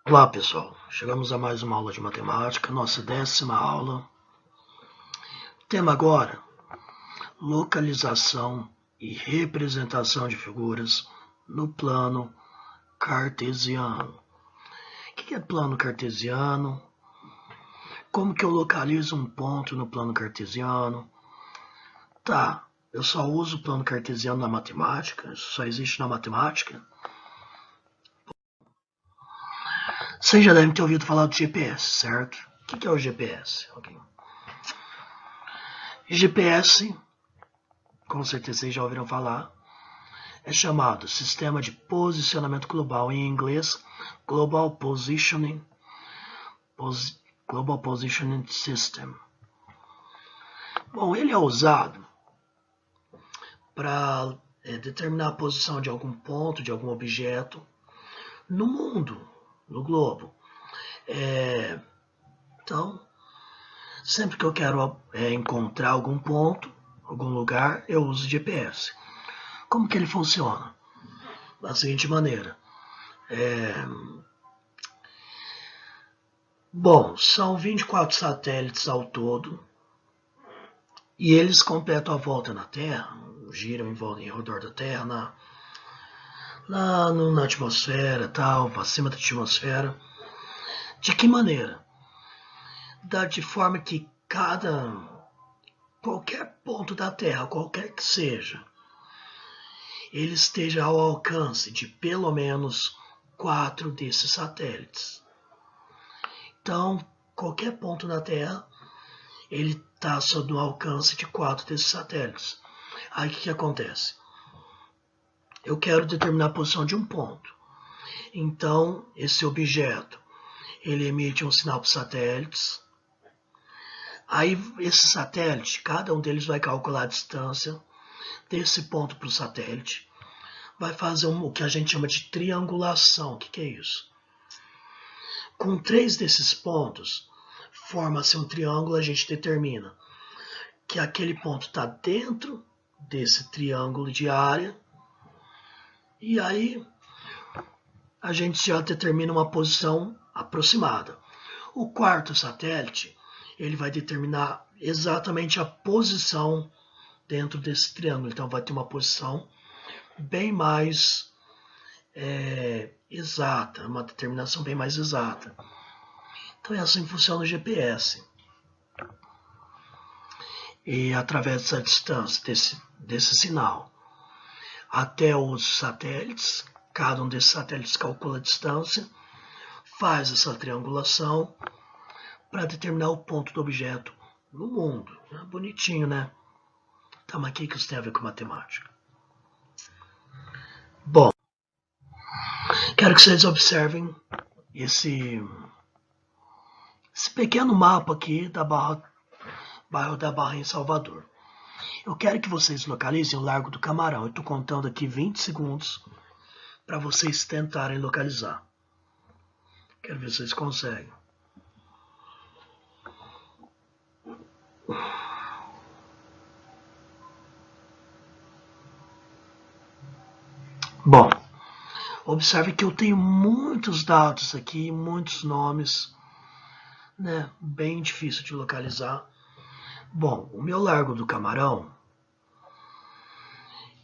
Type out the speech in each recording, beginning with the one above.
Olá pessoal, chegamos a mais uma aula de matemática, nossa 10ª aula. Tema agora, localização e representação de figuras no plano cartesiano. O que é plano cartesiano? Como que eu localizo um ponto no plano cartesiano? Tá, eu só uso o plano cartesiano na matemática, isso só existe na matemática. Vocês já devem ter ouvido falar do GPS, certo? O que é o GPS? GPS, com certeza vocês já ouviram falar, é chamado Sistema de Posicionamento Global, em inglês, Global Positioning System. Bom, ele é usado para determinar a posição de algum ponto, de algum objeto no mundo, no globo. Então, sempre que eu quero encontrar algum ponto, algum lugar, eu uso GPS. Como que ele funciona? Da seguinte maneira. Bom, são 24 satélites ao todo, e eles completam a volta na Terra, giram em redor da Terra, na atmosfera, tal, acima da atmosfera. De que maneira? De forma que qualquer ponto da Terra, qualquer que seja, ele esteja ao alcance de pelo menos 4 desses satélites. Então, qualquer ponto na Terra, ele está sob o alcance de 4 desses satélites. Aí o que acontece? Eu quero determinar a posição de um ponto. Então, esse objeto, ele emite um sinal para os satélites. Aí, esse satélite, cada um deles vai calcular a distância desse ponto para o satélite. Vai fazer o que a gente chama de triangulação. O que é isso? Com 3 desses pontos, forma-se um triângulo, a gente determina que aquele ponto está dentro desse triângulo de área. E aí, a gente já determina uma posição aproximada. O quarto satélite, ele vai determinar exatamente a posição dentro desse triângulo. Então, vai ter uma posição bem mais exata, uma determinação bem mais exata. Então, é assim que funciona o GPS. E através dessa distância, desse sinal, até os satélites, cada um desses satélites calcula a distância, faz essa triangulação para determinar o ponto do objeto no mundo. Bonitinho, né? Tá, mas o que isso tem a ver com matemática? Bom, quero que vocês observem esse pequeno mapa aqui da bairro da Barra em Salvador. Eu quero que vocês localizem o Largo do Camarão. Eu estou contando aqui 20 segundos para vocês tentarem localizar. Quero ver se vocês conseguem. Bom, observe que eu tenho muitos dados aqui, muitos nomes, né? Bem difícil de localizar. Bom, o meu Largo do Camarão,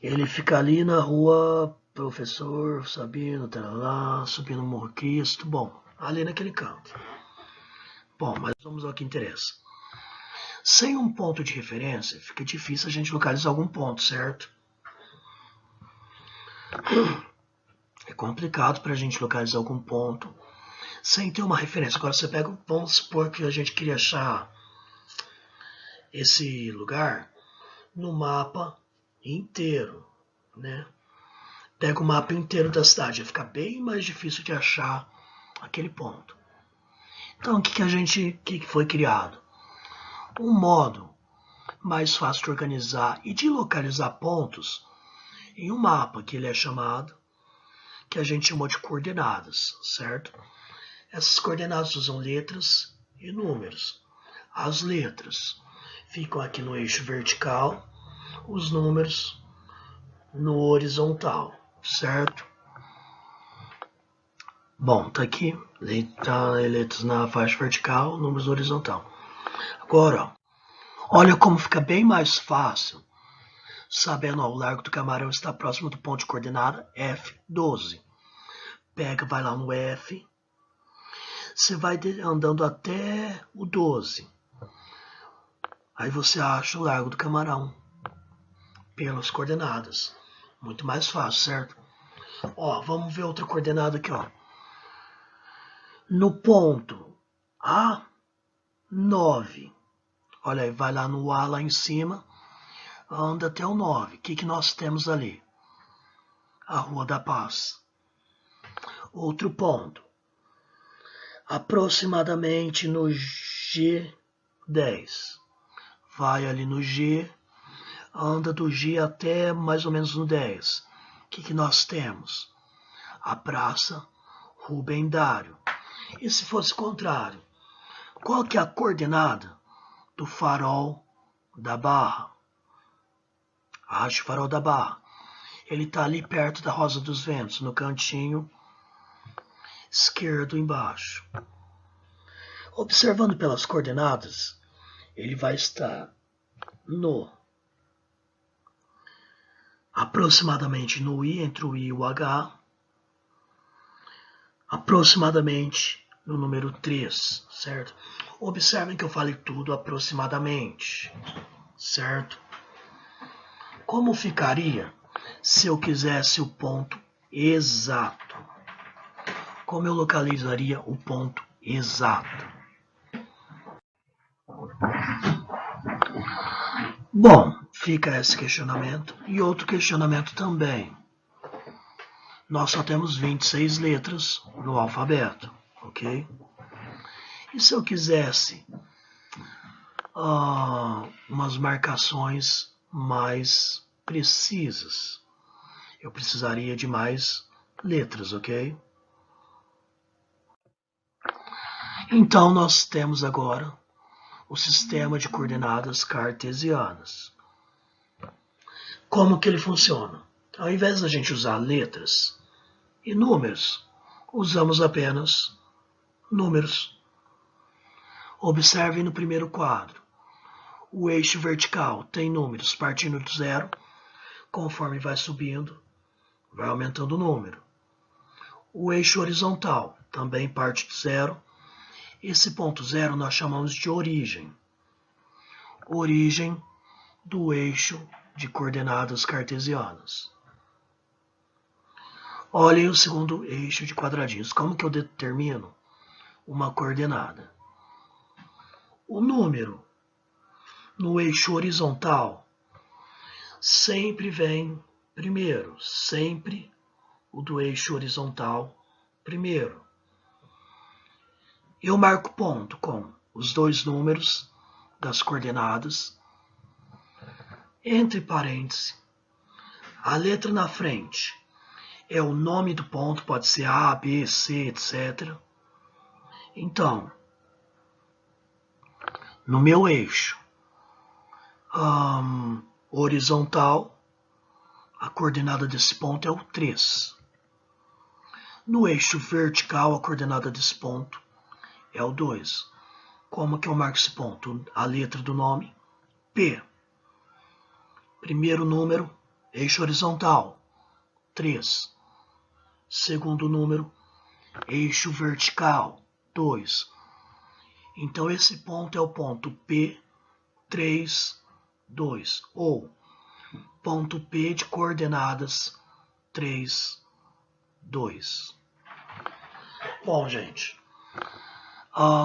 ele fica ali na rua Professor Sabino, tarará, subindo o Morro Cristo. Bom, ali naquele canto. Bom, mas vamos ao que interessa. Sem um ponto de referência, fica difícil a gente localizar algum ponto, certo? É complicado para a gente localizar algum ponto sem ter uma referência. Agora você pega, vamos supor que a gente queria achar esse lugar no mapa inteiro, né? Pega o mapa inteiro da cidade, vai ficar bem mais difícil de achar aquele ponto. Então, o que foi criado? Um modo mais fácil de organizar e de localizar pontos em um mapa que ele é chamado, que a gente chamou de coordenadas, certo? Essas coordenadas usam letras e números. As letras ficam aqui no eixo vertical, os números no horizontal, certo? Bom, tá aqui, letras na faixa vertical, números horizontal. Agora, ó, olha como fica bem mais fácil, sabendo, ó, o Largo do Camarão está próximo do ponto de coordenada F12. Pega, vai lá no F, você vai andando até o 12. Aí você acha o Largo do Camarão pelas coordenadas. Muito mais fácil, certo? Ó, vamos ver outra coordenada aqui, ó. No ponto A9, olha aí, vai lá no A lá em cima, anda até o 9. O que nós temos ali? A Rua da Paz. Outro ponto, aproximadamente no G10. Vai ali no G, anda do G até mais ou menos no 10. O que nós temos? A Praça Rubem Dário. E se fosse contrário? Qual que é a coordenada do Farol da Barra? Acho o Farol da Barra. Ele está ali perto da Rosa dos Ventos, no cantinho esquerdo embaixo. Observando pelas coordenadas, ele vai estar no aproximadamente no I, entre o I e o H, aproximadamente no número 3, certo? Observem que eu falei tudo aproximadamente, certo? Como ficaria se eu quisesse o ponto exato? Como eu localizaria o ponto exato? Bom, fica esse questionamento e outro questionamento também. Nós só temos 26 letras no alfabeto, ok? E se eu quisesse umas marcações mais precisas? Eu precisaria de mais letras, ok? Então nós temos agora o sistema de coordenadas cartesianas. Como que ele funciona? Ao invés da gente usar letras e números, usamos apenas números. Observe no primeiro quadro. O eixo vertical tem números partindo do zero, conforme vai subindo, vai aumentando o número. O eixo horizontal também parte do zero. Esse ponto zero nós chamamos de origem. Origem do eixo de coordenadas cartesianas. Olhem o segundo eixo de quadradinhos. Como que eu determino uma coordenada? O número no eixo horizontal sempre vem primeiro, sempre o do eixo horizontal primeiro. Eu marco ponto com os dois números das coordenadas, entre parênteses, a letra na frente é o nome do ponto, pode ser A, B, C, etc. Então, no meu eixo horizontal, a coordenada desse ponto é o 3. No eixo vertical, a coordenada desse ponto é o 2. Como que eu marco esse ponto? A letra do nome, P. Primeiro número, eixo horizontal, 3. Segundo número, eixo vertical, 2. Então esse ponto é o ponto P3, 2. Ou ponto P de coordenadas 3, 2. Bom, gente,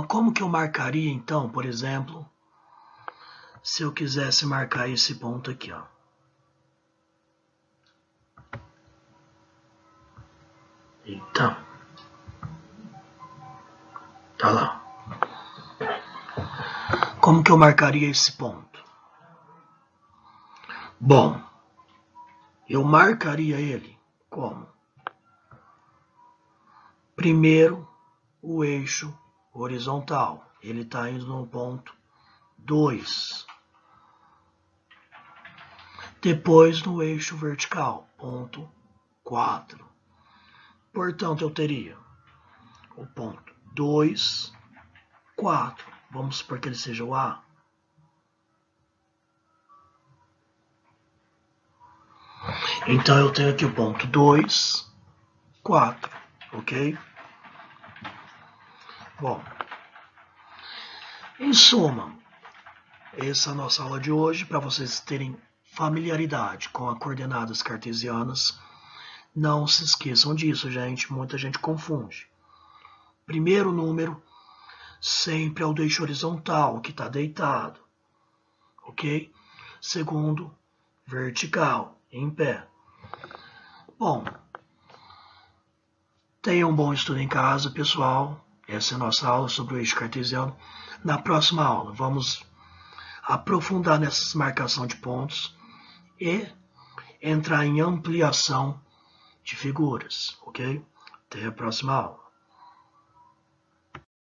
como que eu marcaria então, por exemplo, se eu quisesse marcar esse ponto aqui, ó? Então, tá lá. Como que eu marcaria esse ponto? Bom, eu marcaria ele como? Primeiro, o eixo horizontal. Ele está indo no ponto 2. Depois, no eixo vertical, ponto 4. Portanto, eu teria o ponto 2, 4. Vamos supor que ele seja o A. Então eu tenho aqui o ponto 2, 4, ok? Bom, em suma, essa é a nossa aula de hoje, para vocês terem familiaridade com as coordenadas cartesianas. Não se esqueçam disso, gente, muita gente confunde. Primeiro número sempre é o do eixo horizontal, que está deitado, ok? Segundo, vertical, em pé. Bom, tenham um bom estudo em casa, pessoal. Essa é a nossa aula sobre o eixo cartesiano. Na próxima aula, vamos aprofundar nessa marcação de pontos e entrar em ampliação de figuras, ok? Até a próxima aula.